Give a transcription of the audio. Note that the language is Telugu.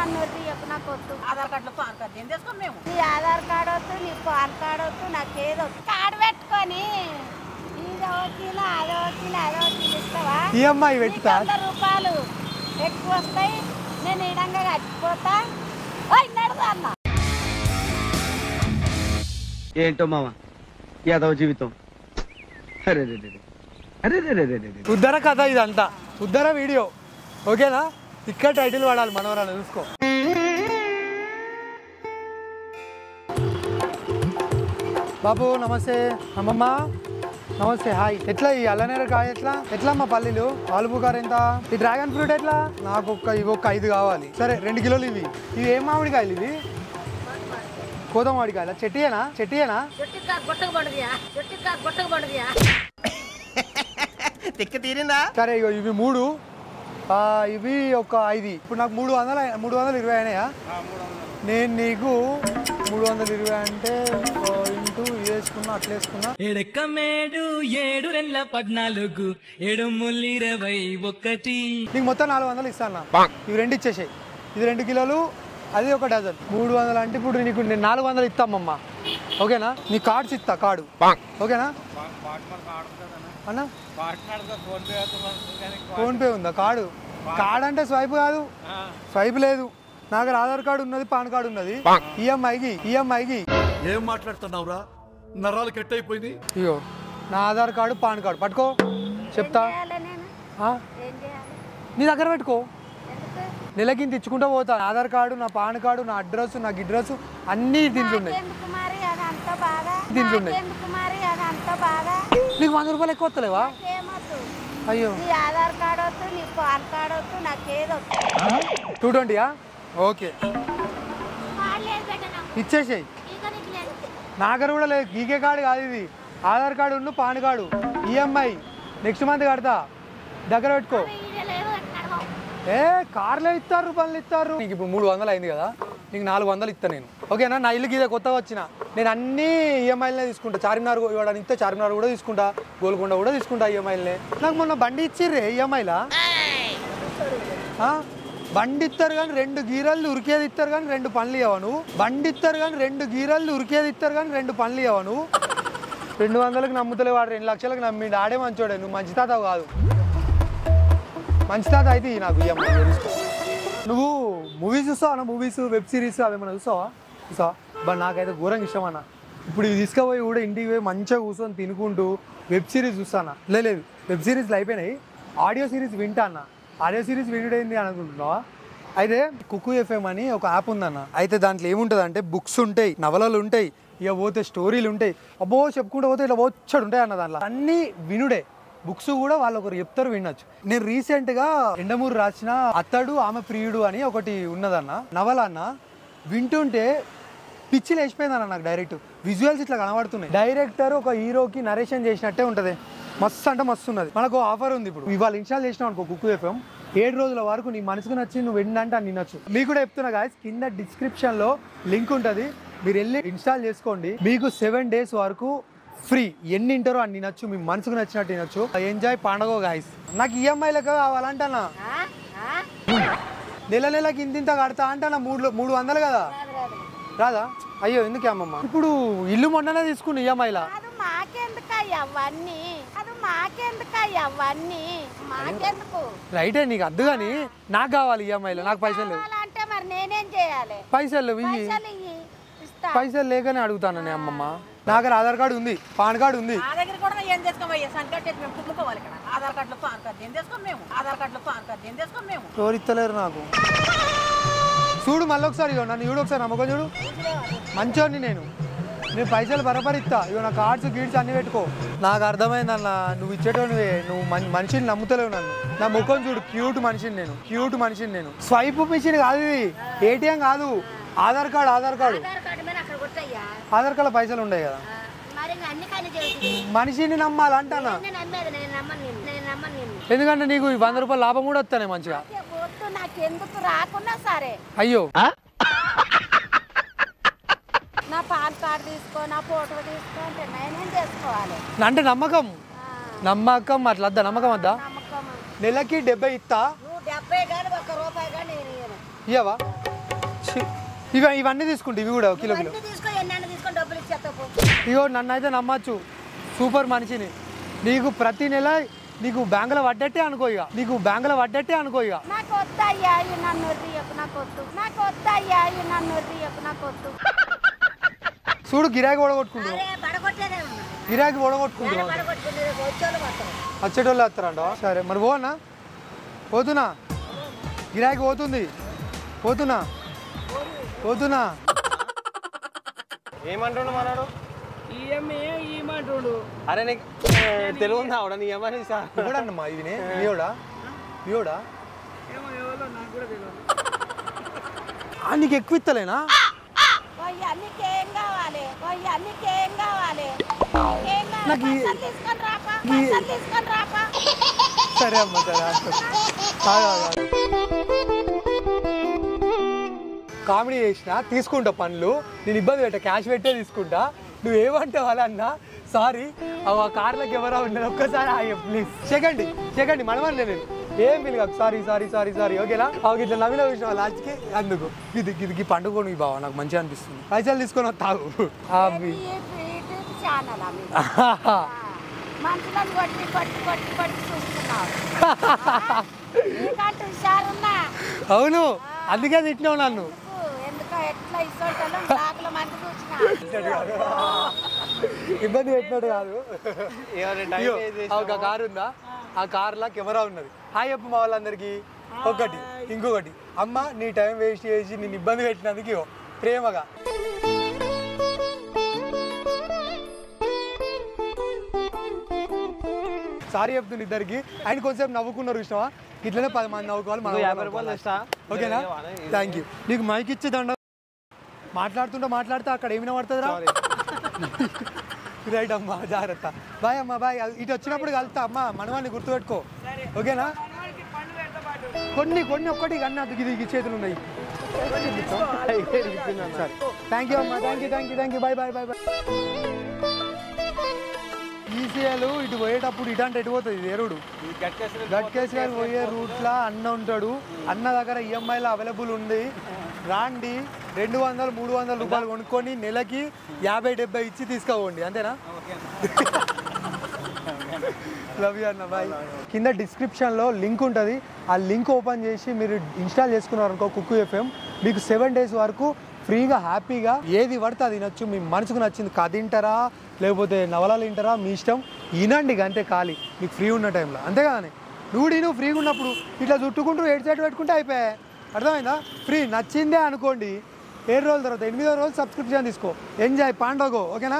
నన్ను చెప్పు నాకు వద్దు. ఆధార్ కార్డులో పాన్ కార్డు ఏం చేసుకోం మేము. నీ ఆధార్ కార్డు వద్దు, నీ పాన్ కార్డు వద్దు, నాకేదో కార్డు పెట్టుకొని ఇదో కిలో అదో కిలో అదో కిలో ఇస్తావా? ఈఎంఐ పెట్టుతా రూపాయలు ఎక్కువ వస్తాయి, నేను ఇడంగా చచ్చిపోతా. నడుదా అన్న ఏంటో మామ యాదవ జీవితం. అరే అరే ఉద్దర కథ ఇదంతా, ఉద్దర వీడియో. ఓకేనా? ఇక్కడ టైటిల్ వాడాలి మనవరాలు చూసుకో. బాబు నమస్తే. అమ్మమ్మ నమస్తే. హాయ్. ఎట్లా ఈ అల్లనేర కాయ ఎట్లా అమ్మా పల్లీలు? ఆలుబుకారు ఎంత? ఈ డ్రాగన్ ఫ్రూట్ ఎట్లా? నాకు ఇవి ఒక 5 కావాలి. సరే 2 కిలోలు ఇవి. ఇవి ఏం మామిడికాయలు? ఇవి కోత మామిడికాయల చెట్టియేనా? తిక్క తీరిందా? సరే ఇగో ఇవి 3, ఇవి ఒక 5. ఇప్పుడు నాకు 320 అయినాయా? నేను నీకు 320 అంటే ఇంటూ వేసుకున్నా, అట్లా వేసుకున్నా. 7 7 21 నీకు మొత్తం 400 ఇస్తాను. ఇవి 2 ఇచ్చేసాయి. ఇది 2 కిలోలు, అది ఒక డజన్. 300 అంటే ఇప్పుడు నీకు నేను 400 ఇస్తామమ్మా. ఓకేనా? నీ కార్డ్స్ ఇస్తా, కార్డు. ఓకేనా అన్నా? ఫోన్పే ఉందా? కార్డు అంటే స్వైప్ కాదు, స్వైప్ లేదు. నా దగ్గర ఆధార్ కార్డు ఉన్నది, పాన్ కార్డు ఉన్నది. ఈఎంఐకి ఏం మాట్లాడుతున్నావురా? నరాలు కట్ అయిపోయింది. ఇగో నా ఆధార్ కార్డు, పాన్ కార్డు పట్టుకో, చెప్తా. నీ దగ్గర పెట్టుకో, నెలకింత ఇచ్చుకుంటూ పోతా. ఆధార్ కార్డు, నా పాన్ కార్డు, నా అడ్రస్, నా గిడ్రస్ అన్నీ దీంట్లో ఉన్నాయి. నీకు 100 రూపాయలు ఎక్కువ వస్తలేవా? అయ్యో, ఆధార్ కార్డు వద్దు, నీ పాన్ కార్డు వద్దు, నాకేదో 220. ఓకే ఇచ్చేసాయి. నా దగ్గర కూడా లేదు. గీకే కార్డు కాదు ఇది, ఆధార్ కార్డు ఉన్న pan card. EMI next month కడతా, దగ్గర పెట్టుకో. కార్లో ఇస్తారు, రూపాయలు ఇస్తారు. నీకు ఇప్పుడు 300 అయింది కదా, నీకు 400 ఇస్తా నేను. ఓకేనా? నా ఇల్లుకి ఇదే కొత్తగా వచ్చిన, నేను అన్ని ఈఎంఐలనే తీసుకుంటా. చార్మినార్ ఇవ్వడానికి ఇస్తే చార్మినార్ కూడా తీసుకుంటా, గోల్కొండ కూడా తీసుకుంటా ఈఎంఐలనే. నాకు మొన్న బండి ఇచ్చిర్రే ఈఎంఐలా. బండి ఇస్తారు కానీ 2 గీరలు ఉరికేది ఇస్తారు కానీ 2 పనులు ఇవ్వను. బండి ఇస్తారు కానీ 2 గీరలు ఉరికేది ఇస్తారు కానీ 2 పనులు ఇవ్వను. 200కి నమ్ముతలే వాడు, 2 లక్షలకు నమ్మిండు. ఆడే మంచోడే, నువ్వు మంచి తాత కాదు. మంచి తాత అయితే నాకు ఈఎంఐ తీసుకో. నువ్వు మూవీస్ చూస్తావా? మూవీస్, వెబ్ సిరీస్ అవేమన్నా చూస్తావా? బట్ నాకైతే ఘోరంగా ఇష్టం అన్న. ఇప్పుడు ఇవి తీసుకుపోయి కూడా ఇంటికి పోయి మంచిగా కూర్చొని తినుకుంటూ వెబ్ సిరీస్ చూస్తానా? లేదు, వెబ్ సిరీస్లు అయిపోయినాయి. ఆడియో సిరీస్ వింటా అన్న. ఆడియో సిరీస్ వినడేంది అనుకుంటున్నావా? అయితే కుకు ఎఫ్ఎం అని ఒక యాప్ ఉందన్న. అయితే దాంట్లో ఏముంటుంది అంటే బుక్స్ ఉంటాయి, నవలలు ఉంటాయి, ఇక పోతే స్టోరీలు ఉంటాయి. అబ్బో చెప్పుకుంటూ పోతే ఇట్లా వచ్చాడు ఉంటాయి అన్న. దాంట్లో అన్నీ వినుడే. బుక్స్ కూడా వాళ్ళు ఒకరు చెప్తారు, వినొచ్చు. నేను రీసెంట్గా ఎండమూరు రాసిన అతడు ఆమె ప్రియుడు అని ఒకటి ఉన్నదన్న, నవల అన్న. వింటుంటే పిచ్చి లేచిపోయిందన్న నాకు. డైరెక్ట్ విజువల్స్ ఇట్లా కనబడుతున్నాయి. డైరెక్టర్ ఒక హీరోకి నరేషన్ చేసినట్టే ఉంటుంది. మస్తు అంటే మస్తు ఉన్నది. మనకు ఆఫర్ ఉంది ఇప్పుడు. ఇవాళ ఇన్స్టాల్ చేసినాం అనుకో కుక్కు ఎఫ్ఎం, 7 రోజుల వరకు నీ మనసుకు నచ్చి నువ్వు విన్నంటే అని వినొచ్చు. మీకు కూడా చెప్తున్నా గాయస్, కింద డిస్క్రిప్షన్లో లింక్ ఉంటుంది, మీరు వెళ్ళి ఇన్స్టాల్ చేసుకోండి. మీకు 7 days వరకు ఫ్రీ. ఎన్ని ఇంటారో అన్ని వినొచ్చు, మీ మనసుకు నచ్చినట్టు వినొచ్చు. ఎంజాయ్ పండగ గాయస్. నాకు ఈఎంఐ లెక్క కావాలంటనా, నెలకి ఇంత కడతా అంటనా. 300 కదా, రాదా? అయ్యో ఎందుకే అమ్మమ్మ, ఇప్పుడు ఇల్లు మొన్ననే తీసుకుని ఈఎంఐలా. రైటే, నీకు అద్దు కానీ నాకు కావాలి ఈఎంఐలో. నాకు పైసలు లేవు. పైసలు లేకనే అడుగుతాను నేను అమ్మమ్మ. నా దగ్గర ఆధార్ కార్డు ఉంది, పాన్ కార్డు ఉంది. ఎవరు ఇస్తలేరు నాకు. చూడు మళ్ళీ ఒకసారి, ఇగో నన్ను చూడు ఒకసారి, నమ్మకం చూడు. మంచోని నేను పైసలు బరాబర్ ఇస్తా. ఇగో నా కార్డ్స్ గీడ్స్ అన్ని పెట్టుకో. నాకు అర్థమైందన్న, నువ్వు ఇచ్చేటోనివే. నువ్వు మనిషిని నమ్ముతలేవు నన్ను. నా ముఖం చూడు, క్యూట్ మనిషిని నేను. స్వైప్ మిషన్ కాదు ఇది, ఏటీఎం కాదు. ఆధార్ కార్డు. ఆధార్ కార్డులో పైసలు ఉన్నాయి కదా. మనిషిని నమ్మాలంటానా? ఎందుకంటే నీకు 100 రూపాయలు లాభం కూడా వస్తానే మంచిగా. అయ్యో, నా పాన్ కార్డు తీసుకో, నా ఫోటో తీసుకో అంటే నేనేం చేసుకోవాలి? అంటే నమ్మకం అట్లా వద్దా? నమ్మకం వద్దా? నెలకి 70 ఇస్తా. నువ్వు 70 కానీ 1 రూపాయి కానీ ఇయ్యవా? ఇవన్నీ తీసుకుంటే ఇవి కూడా కిలో కిలో తీసుకో ఎన్న తీసుకొని డబ్బులు ఇచ్చేస్తావు. ఇగో నన్ను అయితే నమ్మచ్చు, సూపర్ మనిషిని. నీకు ప్రతి నెల నీకు బ్యాంకులో పడ్డట్టే అనుకో ఇక, నీకు బ్యాంకులో పడ్డట్టే అనుకో ఇక. నాకు వద్దయ్యా నన్ను రియకు, నాకు వద్దు. నాకు వద్దయ్యా నన్ను రియకు, నాకు వద్దు. చూడు గిరాకీ ఓడగొట్టుకుంటావు, గిరాకీ ఓడగొట్టుకుంటున్నావు. వచ్చేటోళ్ళు వస్తారంట. సరే మరి పోనా, పోతున్నా, గిరాకీ పోతుంది, పోతున్నా పోతున్నా. ఏమంటుండు మనడు? అరే నీకు తెలుగు ఉందా ఆవిడ? నీ ఏమని ఇవ్వడమ్మా ఇవినే నీయోడా నీయోడా నీకు ఎక్కువ ఇస్తలేనా? నీకేం కావాలి? నీకేం కావాలి? నాకు తీసుకొని రాపా. సరే అమ్మా సరే. కామెడీ చేసిన తీసుకుంటా పనులు, నేను ఇబ్బంది పెట్టా, క్యాష్ పెట్టే తీసుకుంటా. నువ్వు ఏమంటావు అలా అన్నా? సారీ, ఆ కార్లోకి ఎవరో ఉన్నారు, ఒక్కసారి ప్లీజ్ చెకండి మనమని నేను ఏం ఫీల్ కాదు. సారీ ఓకేనా? ఇట్లా నవ్విన విషయం లాస్ట్కి అందుకు ఇది పండుగ నువ్వు బావ, నాకు మంచిగా అనిపిస్తుంది. పైసలు తీసుకొని వస్తావు. మనుషులను కొట్టి చూస్తున్నావు. అవును, అందుకే తిట్టినావు నన్ను. ఎందుకో ఎట్లా ఇష్టం మంచి చూసిన ఇబ్బంది పెట్టినట్టు కాదు. ఒక కారు ఉందా, ఆ కార్లో కెమెరా ఉన్నది. హాయ్ చెప్పు మా వాళ్ళందరికీ. ఒకటి ఇంకొకటి, అమ్మ నీ టైం వేస్ట్ చేసి నేను ఇబ్బంది పెట్టినందుకు ప్రేమగా సారీ చెప్తుంది ఇద్దరికి. ఆయన కొంచెం నవ్వుకున్నారు ఇష్టమా, ఇట్లనే 10 మంది నవ్వుకోవాలి. మనం 50 రూపాయలు ఇస్తా, ఓకేనా? Thank you. నీకు మైక్ ఇచ్చి దండ మాట్లాడితే అక్కడ ఏమైనా పడుతుంది రా. రైట్ అమ్మా, జాగ్రత్త. బాయ్ అమ్మా, బాయ్. ఇటు వచ్చినప్పుడు కలుతా అమ్మా, మనవాడిని గుర్తుపెట్టుకో, ఓకేనా? కొన్ని ఒక్కటి కన్నా దిగి చేతులు ఉన్నాయి. సరే, థ్యాంక్ యూ అమ్మా, థ్యాంక్ యూ. బాయ్. ఈసీఎల్ ఇటు పోయేటప్పుడు ఇటు అంటే ఎటు పోతుంది ఎరుడు గట్కేసి గారు పోయే రూట్లో అన్న ఉంటాడు. అన్న దగ్గర ఈఎంఐలో అవైలబుల్ ఉంది. రాండి, 200-300 రూపాయలు కొనుక్కొని నెలకి 50-70 ఇచ్చి తీసుకోండి, అంతేనా? లవ్ యూ అన్న, బాయ్. కింద డిస్క్రిప్షన్లో లింక్ ఉంటుంది, ఆ లింక్ ఓపెన్ చేసి మీరు ఇన్స్టాల్ చేసుకున్నారనుకో కుక్కు ఎఫ్ఎం, మీకు 7 days వరకు ఫ్రీగా హ్యాపీగా ఏది పడితే అది వినొచ్చు. మీ మనసుకు నచ్చింది కథ వింటారా, లేకపోతే నవలాలు వింటారా, మీ ఇష్టం. వినండి అంతే, ఖాళీ మీకు ఫ్రీ ఉన్న టైంలో, అంతేగాని నువ్వు ఫ్రీగా ఉన్నప్పుడు ఇట్లా చుట్టుకుంటూ హెడ్సెట్ పెట్టుకుంటే అయిపోయాయి. అర్థమైందా? ఫ్రీ నచ్చిందే అనుకోండి. 7 రోజుల తర్వాత 8వ రోజు సబ్స్క్రిప్షన్ తీసుకో, ఎంజాయ్ పాండగో, ఓకేనా?